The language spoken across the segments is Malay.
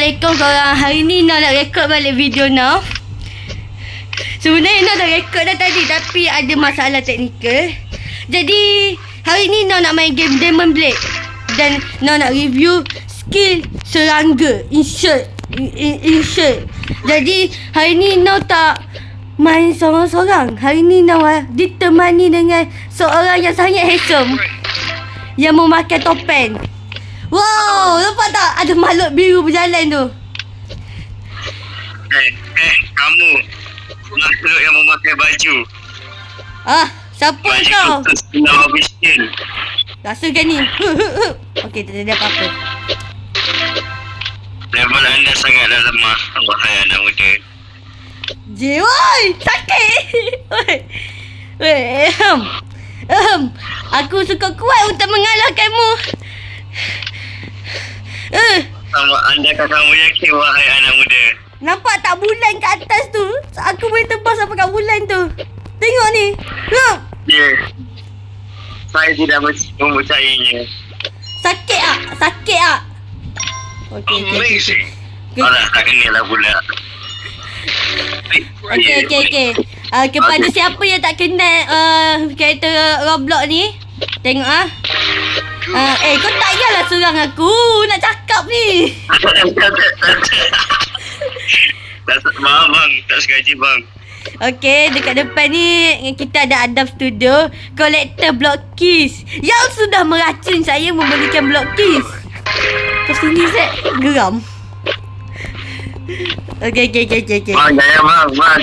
Assalamualaikum korang. Hari ni nak rekod balik video Naf. Sebenarnya Naf dah rekod dah tadi, tapi ada masalah teknikal. Jadi hari ni Naf nak main game Demon Blade. Dan Naf nak review skill serangga insert. Jadi hari ni Naf tak main seorang-seorang. Hari ni Naf ditemani dengan seorang yang sangat handsome, yang memakai topeng. Wow, nampak tak? Ada makhluk biru berjalan tu. Kamu makhluk yang memakai baju. Siapa Baju kau? tu senang miskin. Rasakan ni. Okey, tak ada apa-apa. Level anda sangatlah lemah, wahai anak muda. Woi, sakit. Woi, aku suka kuat untuk mengalahkanmu. Anda kata kamu yakin, wahai anak muda? Nampak tak bulan kat atas tu? Aku boleh tebas sampai kat bulan tu. Tengok ni. Ya. Saya tidak mempercayainya. Sakit tak? Sakit tak? Okey. Amazing. Alah, tak kenalah pula. Okey. Kepada siapa yang tak kenal karakter Roblox ni, tengok kau tak payahlah serang aku. Nak cakap ni. Maaf bang, tak sengaja bang. Okey, dekat depan ni kita ada Adam Studio, kolektor block keys yang sudah meracun saya membelikan block keys. Lepas sini saya geram. Okey. Bang, jangan bang.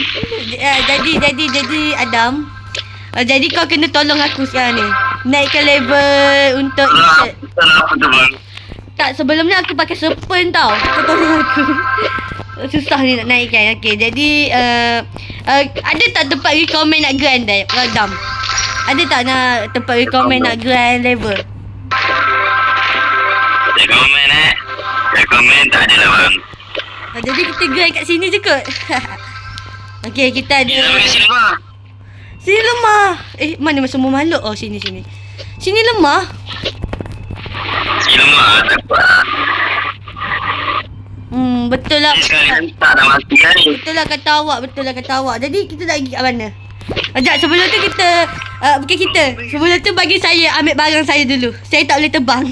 Jadi Adam, jadi kau kena tolong aku sekarang ni. Naikkan level untuk insert. Apa tu bang? Tak, sebelum ni aku pakai serpent tau. Kau tolong aku. Susah ni nak naikkan. Okey, jadi ada tak tempat recommend nak grind Adam? Ada tak nak tempat recommend nak grind level? Recommend tak ada lah bang. Jadi kita grind kat sini je kot. Okey, kita ada sini lemah. Mana semua makhluk? Oh, sini. Sini lemah. Sini lemah, tak apa. Betul lah. Sekarang tak dah mati kan ni. Betul lah kata awak. Jadi kita nak pergi kat mana? Sekejap, sebelum tu kita bukan kita. Sebelum tu bagi saya ambil barang saya dulu. Saya tak boleh terbang.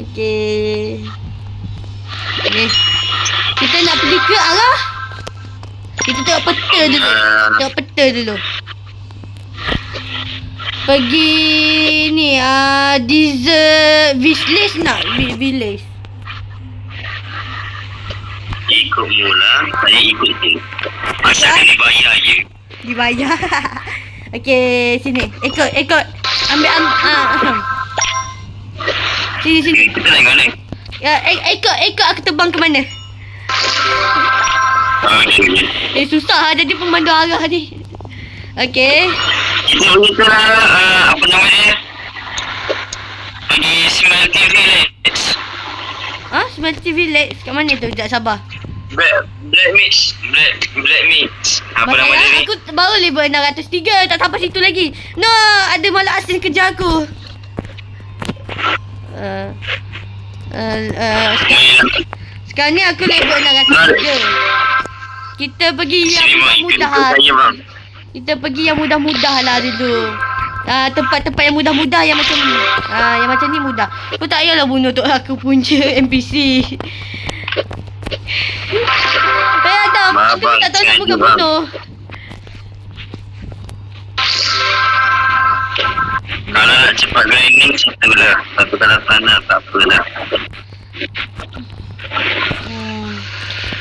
Okey. Kita nak pergi ke arah. Kita tengok peta dulu. Pergi ni Desert Village nak? Village. Ikut mula, saya ikut je. Asalkan dibayar je. Dibayar. Okey, sini. Ikut. Ambil Sini. Kita nak mana? Ya, ikut aku terbang ke mana? Okay. Susah jadi pemandu arah ni. Okey. Kita pergi ke apa nama dia? Pergi Smelting Village. Smelty Village. Kat mana tu? Sekejap, sabar. Black Mix. Apa nama dia ni? Aku baru level 603. Tak sampai situ lagi. No, ada malah asin kejar aku. Sekarang ni aku level 603. Kita pergi yang mudah-mudah. Kita pergi yang mudah-mudah lah dulu. Tempat-tempat yang mudah-mudah yang macam ni. Yang macam ni mudah. Kau tak payahlah bunuh tu aku punya NPC. Adam, aku tak tahu siapa kau bunuh. Kalau nak cepat grinding, situlah. Satu kalau sana, tak apalah.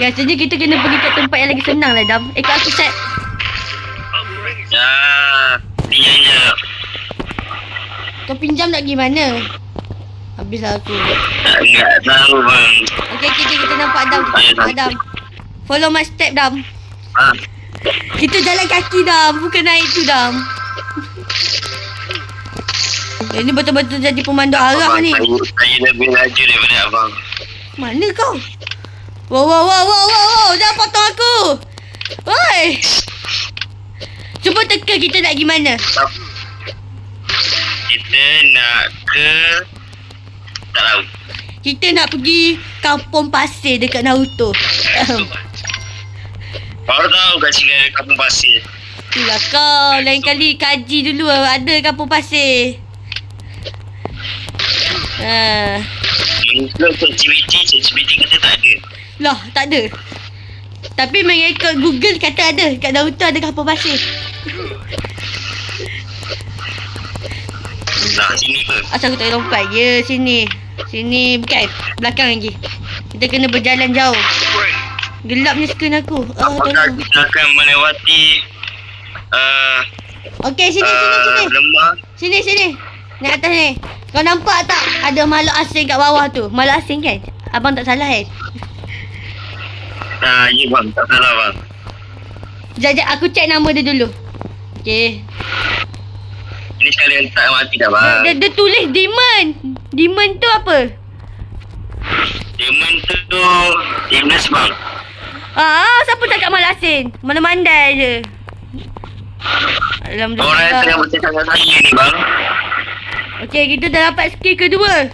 Biasanya kita kena pergi kat tempat yang lagi senang lah, Adam. Kau aku set. Ya, pinjamnya. Kau pinjam nak pergi mana? Habis aku. Enggak tahu bang. Okey, kita nampak Adam. Follow my step, Dam. Kita jalan kaki, Dam. Bukan naik tu, Dam. Ini betul-betul jadi pemandu arah ni. Saya lebih laju daripada abang. Mana kau? Wow. Jangan potong aku. Oi. Cuba teka kita nak pergi mana? Kita nak ke... Tak tahu. Kita nak pergi kampung pasir dekat Naruto. Baru tahu kat sini kampung pasir. Itulah kau. Lain kali kaji dulu. Ada kampung pasir. Mungkin ChatGPT kata tak ada. Lah, tak ada. Tapi mengikut Google kata ada. Kat Naruto ada kampung pasir. Nak sini ke? Asal aku tak boleh lompat. Ya, sini. Sini. Bukan. Belakang lagi. Kita kena berjalan jauh. Gelapnya screen aku. Apakah kita akan melewati Okey, sini. lembah? Sini. Naik atas ni. Kau nampak tak? Ada makhluk asing kat bawah tu. Makhluk asing kan? Abang tak salah kan? Ya bang, tak salah bang. Sekejap, aku check nama dia dulu. Okey. Ini sekali tak mati dah bang. Dia tulis demon. Demon tu apa? Demon tu Demons bang. Siapa cakap makhluk asing? Mana mandai je. Orang yang tengah bercakap dengan saya ni bang. Okey, kita dah dapat skill kedua.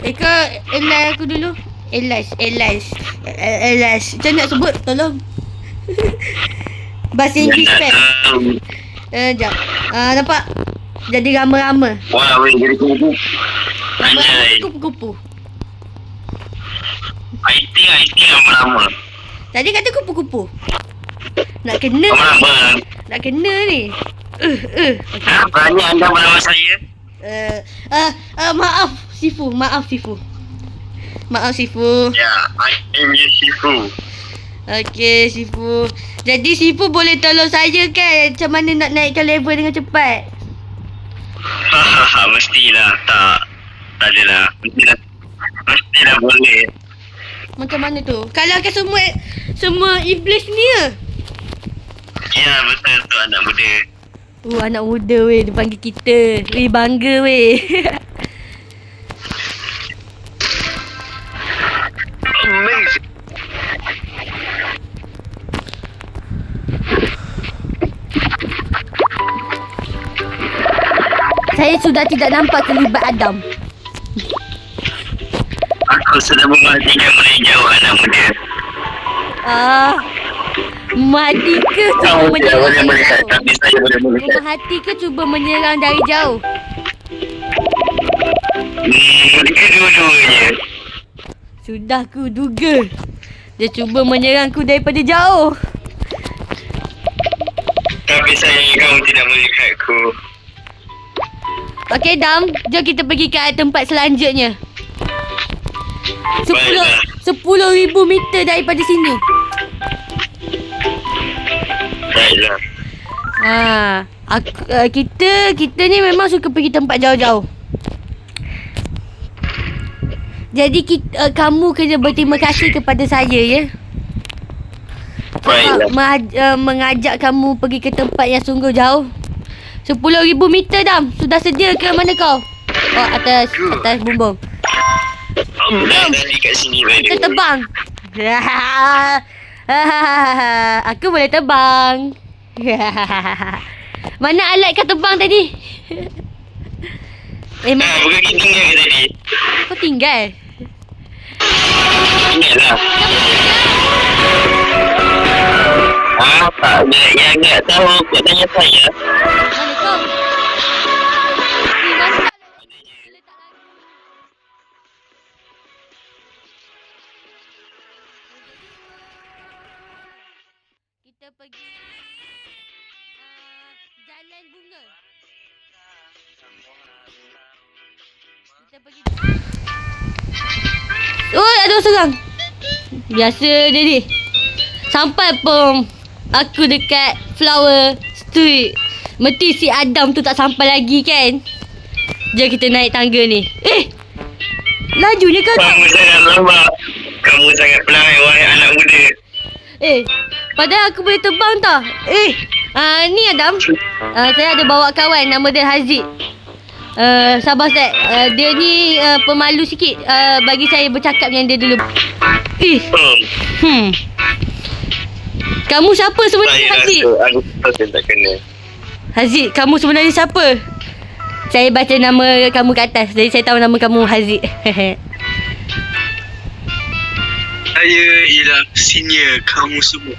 Kau Elias aku dulu. Elias. Macam nak sebut? Tolong. Bahasa Inggeris kan? Sekejap. Nampak? Jadi rama-rama. Wah, weh, jadi kupu. Anjay. Kupu-kupu. I think lama-lama. Tadi kata kupu-kupu. Nak kena. Lama-lama. Nak kena ni. Berani anda melawan saya? Maaf Sifu. Maaf Sifu. Ya, I am your Shifu. Okey Sifu. Jadi Sifu boleh tolong saya kan? Macam mana nak naikkan level dengan cepat? Mestilah. Tak adalah. Mestilah boleh. Macam mana tu? Kalahkan semua iblis ni ke? Ya, betul tu anak muda. Anak muda weh. Dia panggil kita. Bangga weh. Amazing. Saya sudah tidak nampak kelibat Adam. Aku sudah mematikan mulai jauh anak muda. Mati ke cuba Kamu tidak menyerang boleh dari melihat, jauh? tapi saya boleh melihat. Memahati ke cuba menyerang dari jauh? Kedua-duanya. Sudah ku duga. Dia cuba menyerangku daripada jauh. Tapi sayang kamu tidak melihatku. Okey Dam, jom kita pergi ke tempat selanjutnya. 10,000 meter daripada sini. Baiklah. Kita ni memang suka pergi tempat jauh-jauh. Jadi kamu kena berterima kasih kepada saya ya. Baiklah. Mengajak kamu pergi ke tempat yang sungguh jauh. 10,000 meter Dam. Sudah sedia ke mana kau? Oh, atas bumbung. Dah kat sini. Kita terbang. Aku boleh terbang. Mana alat kau terbang tadi? Bukan kita tinggal ke tadi? Kau tinggal? Tinggal lah. Tak ada yang nak tahu. Kau tanya saya. Mana kau? Mana tak letak lagi? Kita pergi jalan bunga. Kita pergi. Oh, ada orang serang. Biasa dia ni. Sampai pun aku dekat Flower Street. Mesti si Adam tu tak sampai lagi kan? Jom kita naik tangga ni. Lajunya kau. Kamu sangat lambat. Kamu sangat pelangai wahai anak muda. Padahal aku boleh terbang tau. Ni Adam. Saya ada bawa kawan nama dia Haziq. Sabar Ustaz. Dia ni pemalu sikit. Bagi saya bercakap dengan dia dulu. Kamu siapa sebenarnya Haziq? Aku rasa tak kena. Haziq, kamu sebenarnya siapa? Saya baca nama kamu kat atas. Jadi saya tahu nama kamu Haziq. Saya ialah senior kamu semua.